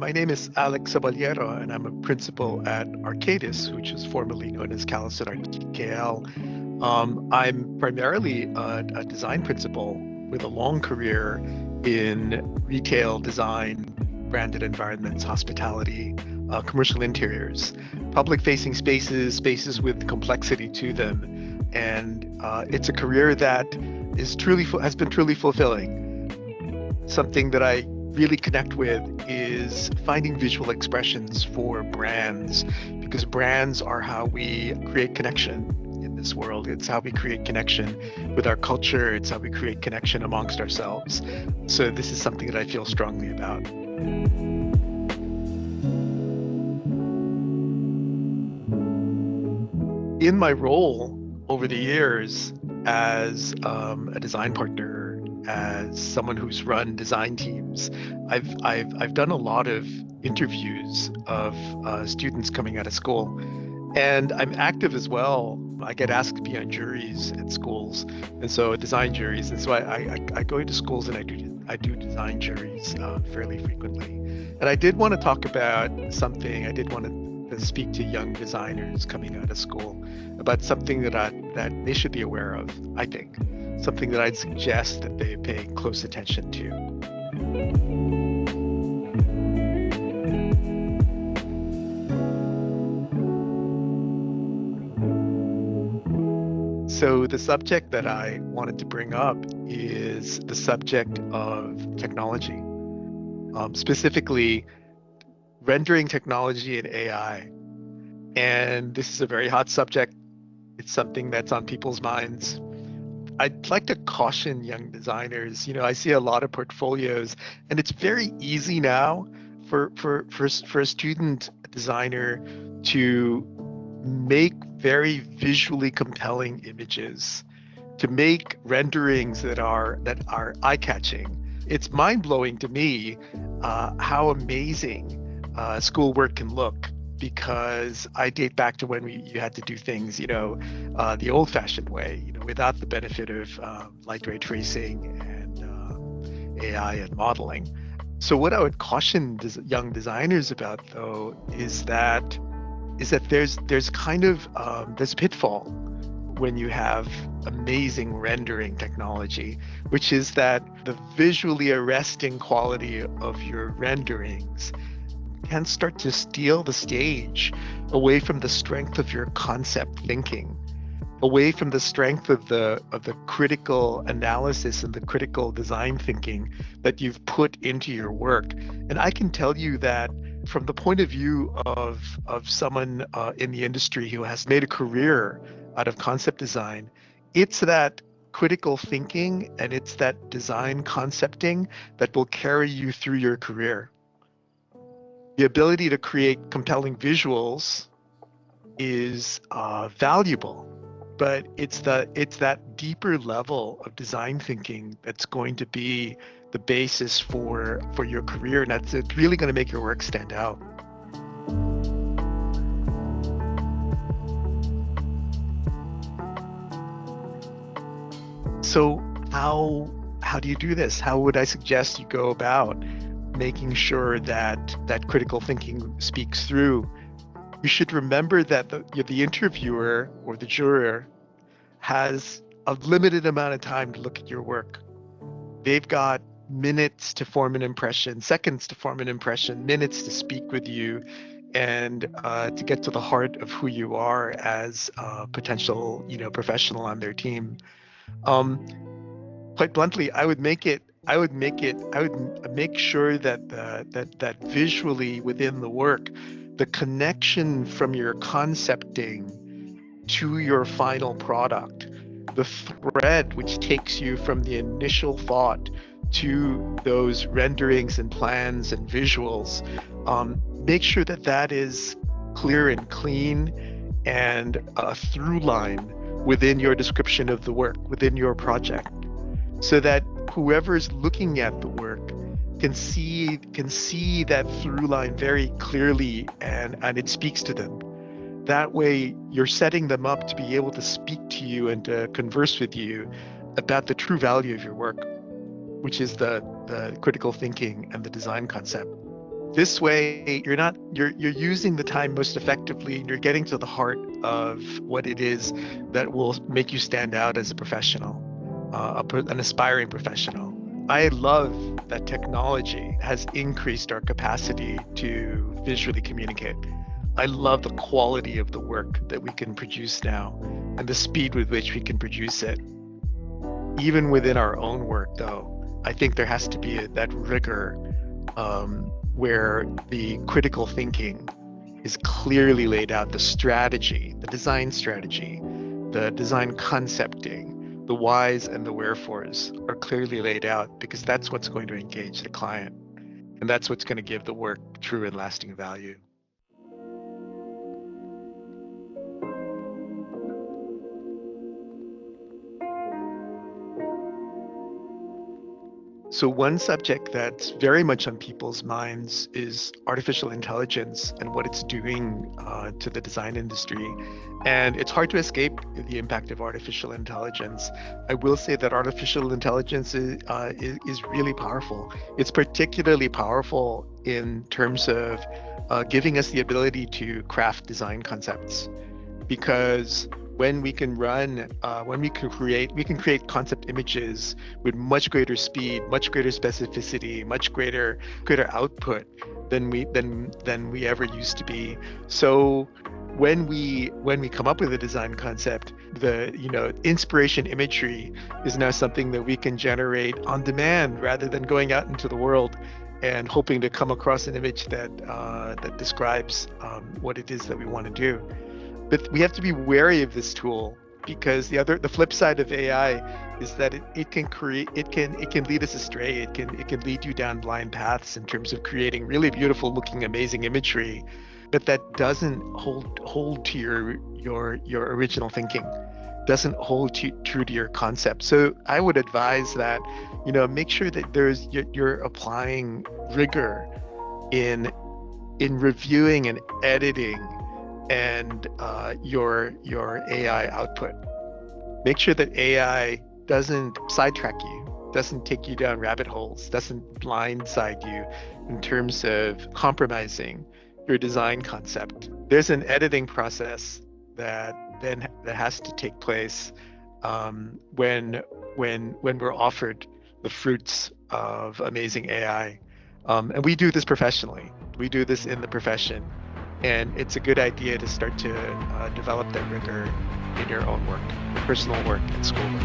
My name is Alec Zaballero, and I'm a principal at Arcadis, which is formerly known as Callison RTKL. I'm primarily a design principal with a long career in retail design, branded environments, hospitality, commercial interiors, public-facing spaces with complexity to them. And it's a career that has been truly fulfilling. Something that I really connect with is finding visual expressions for brands, because brands are how we create connection in this world. It's how we create connection with our culture. It's how we create connection amongst ourselves. So this is something that I feel strongly about. In my role over the years as a design partner, as someone who's run design teams, I've done a lot of interviews of students coming out of school, and I'm active as well. I get asked to be on juries at schools, and so design juries, and so I go into schools and I do design juries fairly frequently. And I did want to talk about something. I did want to speak to young designers coming out of school about something that they should be aware of. I think something that I'd suggest that they pay close attention to. So the subject that I wanted to bring up is the subject of technology, specifically rendering technology and AI. And this is a very hot subject. It's something that's on people's minds. I'd like to caution young designers. I see a lot of portfolios, and it's very easy now for a student designer to make very visually compelling images, to make renderings that are eye-catching. It's mind-blowing to me how amazing schoolwork can look, because I date back to when you had to do things, the old-fashioned way, without the benefit of light ray tracing and AI and modeling. So what I would caution young designers about, though, is that there's kind of there's a pitfall when you have amazing rendering technology, which is that the visually arresting quality of your renderings can start to steal the stage away from the strength of your concept thinking, away from the strength of the critical analysis and the critical design thinking that you've put into your work. And I can tell you that from the point of view of someone in the industry who has made a career out of concept design, it's that critical thinking and it's that design concepting that will carry you through your career. The ability to create compelling visuals is valuable, but it's that deeper level of design thinking that's going to be the basis for your career, and it's really going to make your work stand out. So how do you do this? How would I suggest you go about making sure that critical thinking speaks through? You should remember that the interviewer or the juror has a limited amount of time to look at your work. They've got minutes to form an impression, seconds to form an impression, minutes to speak with you, and to get to the heart of who you are as a potential, professional on their team. Quite bluntly, I would make sure that visually within the work, the connection from your concepting to your final product, the thread which takes you from the initial thought to those renderings and plans and visuals, make sure that is clear and clean and a through line within your description of the work, within your project, so that whoever's looking at the work can see that through line very clearly, and it speaks to them. That way, you're setting them up to be able to speak to you and to converse with you about the true value of your work, which is the critical thinking and the design concept. This way, you're using the time most effectively, and you're getting to the heart of what it is that will make you stand out as a professional, an aspiring professional. I love that technology has increased our capacity to visually communicate. I love the quality of the work that we can produce now and the speed with which we can produce it. Even within our own work, though, I think there has to be that rigor where the critical thinking is clearly laid out, the strategy, the design strategy, the design concepting, the whys and the wherefores are clearly laid out, because that's what's going to engage the client. And that's what's going to give the work true and lasting value. So one subject that's very much on people's minds is artificial intelligence and what it's doing to the design industry. And it's hard to escape the impact of artificial intelligence. I will say that artificial intelligence is really powerful. It's particularly powerful in terms of giving us the ability to craft design concepts, because when we can create concept images with much greater speed, much greater specificity, much greater output than we ever used to be. So when we come up with a design concept, the inspiration imagery is now something that we can generate on demand, rather than going out into the world and hoping to come across an image that describes what it is that we want to do. But we have to be wary of this tool, because the flip side of AI is that it can lead us astray. It can lead you down blind paths in terms of creating really beautiful looking, amazing imagery, but that doesn't hold to your original thinking, doesn't hold true to your concept. So I would advise that make sure that you're applying rigor in reviewing and editing and your AI output. Make sure that AI doesn't sidetrack you, doesn't take you down rabbit holes, doesn't blindside you in terms of compromising your design concept. There's an editing process that has to take place when we're offered the fruits of amazing AI. And we do this professionally. We do this in the profession. And it's a good idea to start to develop that rigor in your own work, personal work, and schoolwork.